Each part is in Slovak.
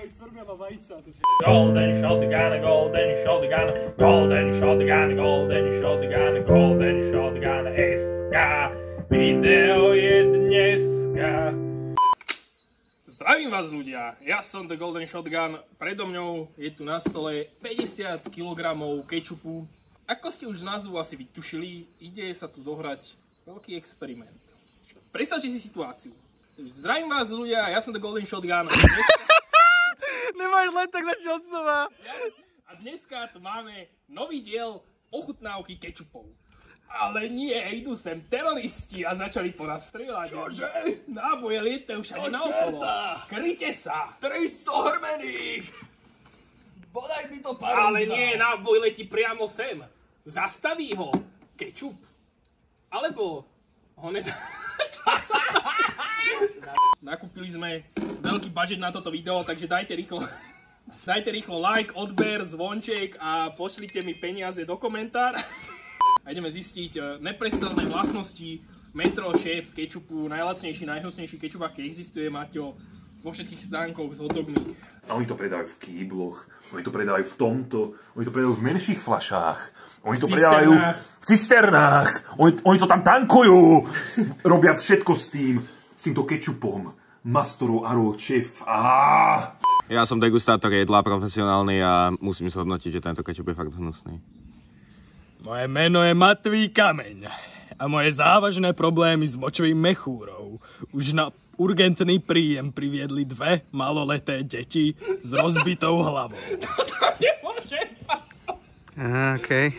aj svrbela vajca. Golden shotgun, golden shotgun, golden shotgun, golden shotgun, golden shotgun, SK. Video je dneska. Zdravím vás ľudia, ja som The Golden Shotgun, predo mňou je tu na stole 50 kg kečupu. Ako ste už z názvu asi vytušili, ide sa tu zohrať veľký experiment. Predstavte si situáciu. Zdravím vás ľudia, ja som The Golden Shotgun. Nemáš len tak začať od znova. A dneska tu máme nový diel ochutnávky kečupov. Ale nie, idú sem teroristi a začali po nás strieľať. Čože? Náboje lietajú všade naokolo. Kryte sa! 300 hrmených! Bodaj by to parodza. Ale nie, náboj letí priamo sem. Zastaví ho kečup. Alebo ho Nakúpili sme veľký budget na toto video, takže dajte rýchlo like, odber, zvonček a pošlite mi peniaze do komentára. A ideme zistiť neprestrelné vlastnosti Metro šéf kečupu, najlacnejší, najhnusnejší kečup, aký existuje, Maťo, vo všetkých stánkoch s hotdogmi. A oni to predávajú v kýbloch, oni to predávajú v tomto, oni to predávajú v menších fľašách, oni to predávajú v cisternách, oni to tam tankujú, robia všetko s týmto kečupom. Mastoro Aro šéf. Ja som degustátor jedla profesionálny a musím zhodnotiť, že tento kečup je fakt hnusný. Moje meno je Matvý Kameň a moje závažné problémy s močovým mechúrou už na urgentný príjem priviedli dve maloleté deti s rozbitou hlavou. To nemôže. Aha, okej.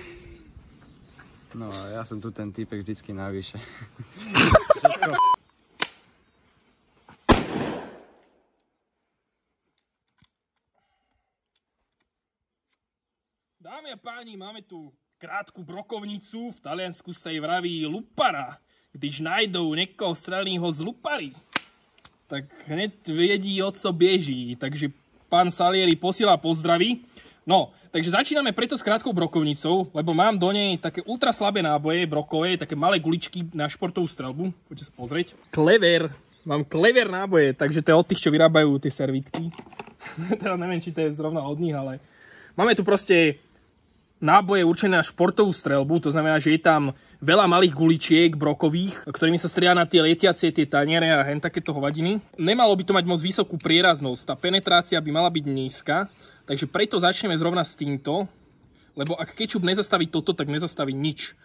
No, ja som tu ten týpek vždycky navyše. Dámy a páni, máme tu krátku brokovnicu, v Taliansku sa jej vraví lupara. Když najdou niekoho strelného z lupary, tak hneď vedí, o co bieží. Takže pán Salieri posiela pozdravy. No, takže začíname preto s krátkou brokovnicou, lebo mám do nej také ultra slabé náboje brokové, také malé guličky na športovú strelbu. Poďte sa pozrieť. Klever. Mám Klever náboje, takže to je od tých, čo vyrábajú tie servítky. Teda neviem, či to je zrovna od nich, ale máme tu proste náboje určené na športovú streľbu, to znamená, že je tam veľa malých guličiek brokových, ktorými sa strieľa na tie lietiacie, tie taniere a hen takéto hovadiny. Nemalo by to mať moc vysokú prieraznosť, tá penetrácia by mala byť nízka, takže preto začneme zrovna s týmto, lebo ak kečup nezastaví toto, tak nezastaví nič.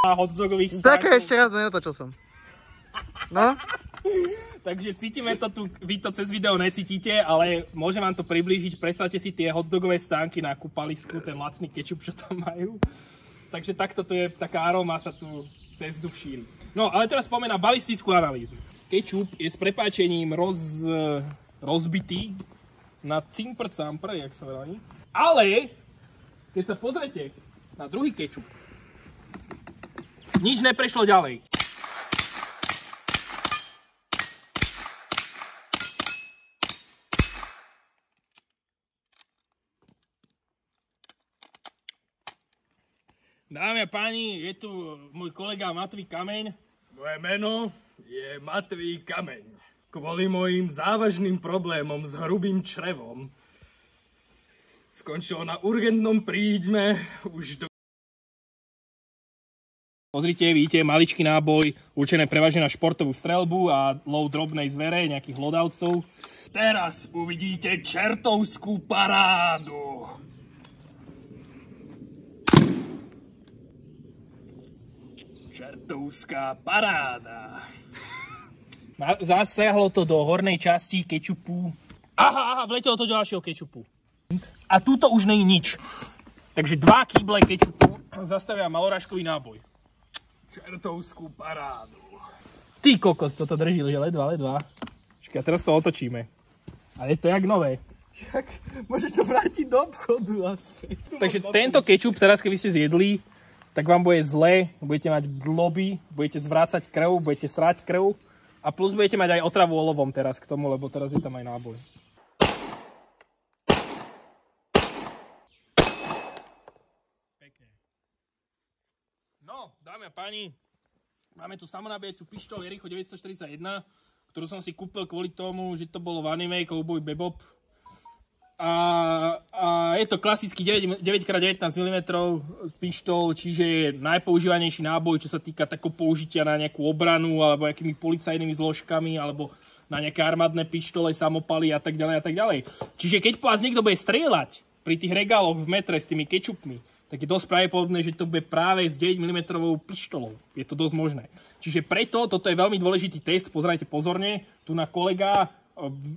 Hotdogových stánkov. Také ešte raz, neotočil som. No? Takže cítime to tu, vy to cez video necítite, ale môžem vám to priblížiť. Predstavte si tie hotdogové stánky na kúpalisku, ten lacný kečup, čo tam majú. Takže takto to je, taká aroma sa tu cez vzduch šíri. No, ale teraz poďme na balistickú analýzu. Kečup je s prepáčením rozbitý na cimpr-campr, jak sa vraví. Ale, keď sa pozrete na druhý kečup, nič neprešlo ďalej. Dámy a páni, je tu môj kolega Matvý Kameň. Moje meno je Matvý Kameň. Kvôli mojim závažným problémom s hrubým črevom skončilo na urgentnom príjme už do... Pozrite, vidíte, maličký náboj, určené prevažne na športovú streľbu a lov drobnej zvere, nejakých hlodavcov. Teraz uvidíte čertovskú parádu. Čertovská paráda. Zasiahlo to do hornej časti kečupu. Aha, vletelo to do ďalšieho kečupu. A tuto už nie je nič. Takže 2 kýble kečupu zastavia malorážkový náboj. Čertovskú parádu. Ty kokos, toto drží, že ledva. Počkaj, teraz to otočíme. A je to jak nové. Môžeš to vrátiť do obchodu a späť. Takže tento kečup, teraz keby ste zjedli, tak vám bude zle, budete mať globy, budete zvrácať krv, budete srať krv. A plus budete mať aj otravu olovom teraz k tomu, lebo teraz je tam aj náboj. Pekne. No, dámy a páni, máme tu samonabíjajúcu pištoľ Jericho 941, ktorú som si kúpil kvôli tomu, že to bolo v anime Cowboy Bebop. A je to klasický 9x19 mm pištol, čiže je najpoužívanejší náboj, čo sa týka takého použitia na nejakú obranu, alebo nejakými policajnými zložkami, alebo na nejaké armádne pištole, samopaly a tak ďalej a tak ďalej. Čiže keď po vás niekto bude strieľať pri tých regáloch v metre s tými kečupmi, tak je dosť pravdepodobné, že to bude práve s 9 mm pištolou. Je to dosť možné. Čiže preto toto je veľmi dôležitý test, pozerajte pozorne, tu na kolega,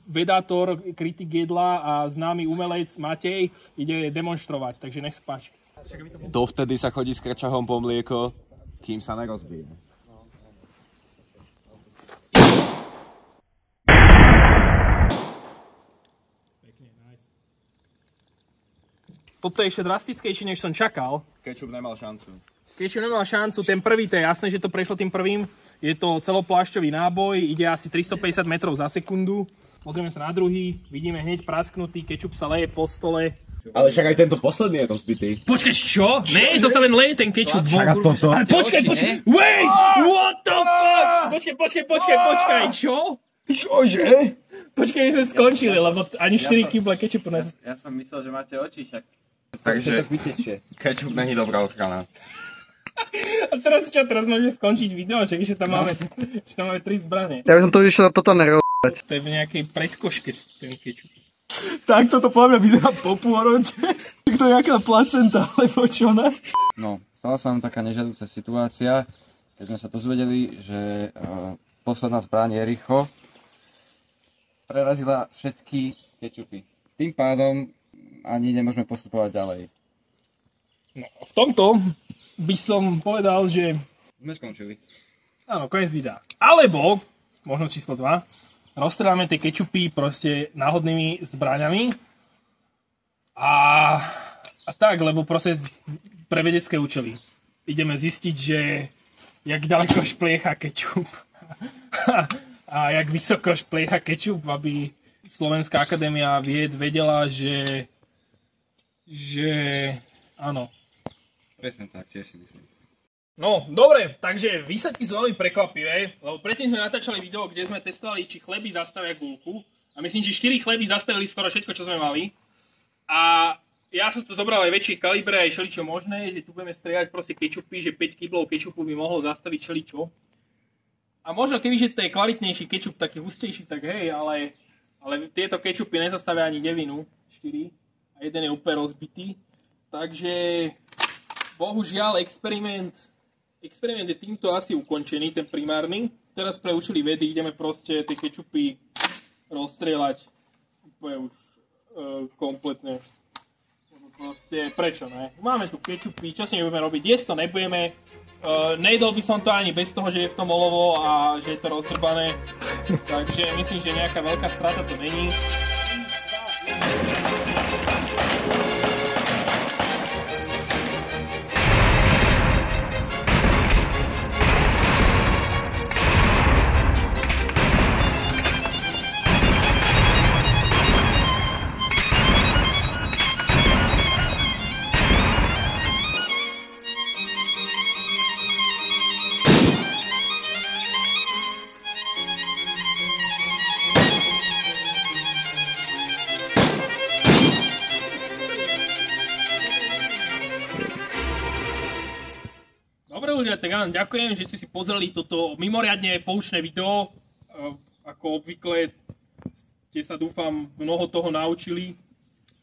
vedátor, kritik jedla a známy umelec Matej ide demonštrovať, takže nech sa páči. Dovtedy sa chodí s krčahom po mlieko, kým sa nerozbije. Pekne, nice. Toto je ešte drastickejšie, než som čakal. Kečup nemal šancu. Kečup nemal šancu, ten prvý, to je jasné, že to prešlo tým prvým. Je to celoplášťový náboj, ide asi 350 metrov za sekundu. Pozrieme sa na druhý, vidíme hneď prasknutý, kečup sa leje po stole. Ale však aj tento posledný je rozbitý. Počkaj, čo? Ne, to sa len leje ten kečup vonku. Ale počkaj, wait! What the fuck? Počkaj, čo? Čože? Počkaj, my sme skončili, lebo ani 4 kyble kečupu nás... Ja som myslel, že máte oči, však... Takže kečup není dobrá ochrana. A teraz čo? Teraz môžeme skončiť video, že tam máme 3 zbrane. Ja by som to išiel toto nerobať. To je v nejakej predkoške ten kečup. Tak toto podľa mňa vyzerá po pôrode. To je nejaká placenta, alebo čo ne? No, stala sa nám taká nežiaduca situácia, keď sme sa dozvedeli, že posledná zbraň Jericho prerazila všetky kečupy. Tým pádom ani nemôžeme postupovať ďalej. No, v tomto by som povedal, že... Sme skončili. Áno, koniec videa. Alebo, možno číslo 2, rozstrieľame tie kečupy proste náhodnými zbraňami a tak, lebo proste pre vedecké účely. Ideme zistiť, že jak ďaleko špliecha kečup a jak vysoko špliecha kečup, aby Slovenská akadémia vied vedela, že áno. Presne tak, tiež si myslím. No, dobre, takže výsledky sú veľmi prekvapivé, lebo predtým sme natáčali video, kde sme testovali, či chleby zastavia guľku. A myslím, že 4 chleby zastavili skoro všetko, čo sme mali. A ja som tu zobral aj väčšie kalibre, aj šeličo možné, že tu budeme strieľať proste kečupy, že 5 kg kečupu by mohlo zastaviť šeličo. A možno kebyže to je kvalitnejší kečup, taký hustejší, tak hej, ale tieto kečupy nezastavia ani 9, 4 a jeden je úplne rozbitý. Takže bohužiaľ experiment je týmto asi ukončený, ten primárny. Teraz pre účely vedy ideme proste tie kečupy rozstrieľať úplne už kompletne. Proste, prečo ne? Máme tu kečupy, čo si nebudeme robiť? Jesť to nebudeme. Nejedol by som to ani bez toho, že je v tom olovo a že je to rozdrbané. Takže myslím, že nejaká veľká strata to není. Dobre ľudia, tak áno, ďakujem, že ste si pozreli toto mimoriadne poučné video. Ako obvykle ste sa, dúfam, mnoho toho naučili.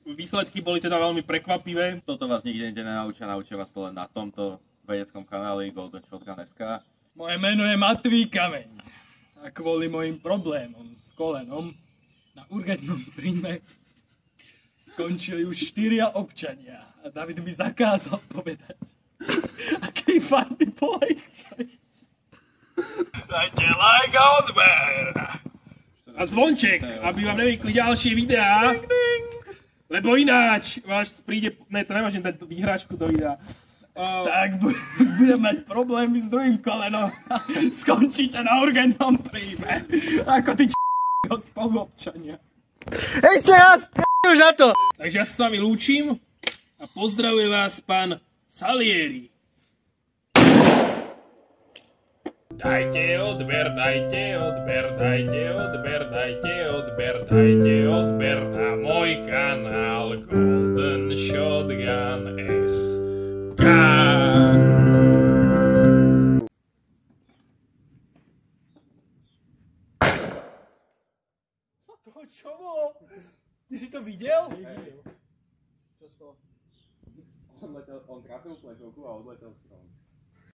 Výsledky boli teda veľmi prekvapivé. Toto vás nikde nenaučia, naučia vás to len na tomto vedeckom kanáli Golden Shotgun.sk. Moje meno je Matvý Kameň. A kvôli mojim problémom s kolenom na urgentnom príjme skončili už 4 občania. A David mi zakázal povedať, aký fajný boj. Dajte like a odber. A zvonček, aby vám nevykli ďalšie videá. Lebo ináč vás príde... Ne, to nemôžem dať výhrážku do videa. tak budem mať problémy s druhým kolenom. Skončíte na urgentnom príjme. Ako tí spoluobčania. Ešte raz, už na to! Takže ja sa s vami lúčim a pozdravuje vás pán Salieri. Dajte odber, dajte odber, dajte odber, dajte odber, dajte odber na môj kanál Golden Shotgun SK. Čo bolo? Ty si to videl? Čo z toho? On trafil pleťovku a odletel strom.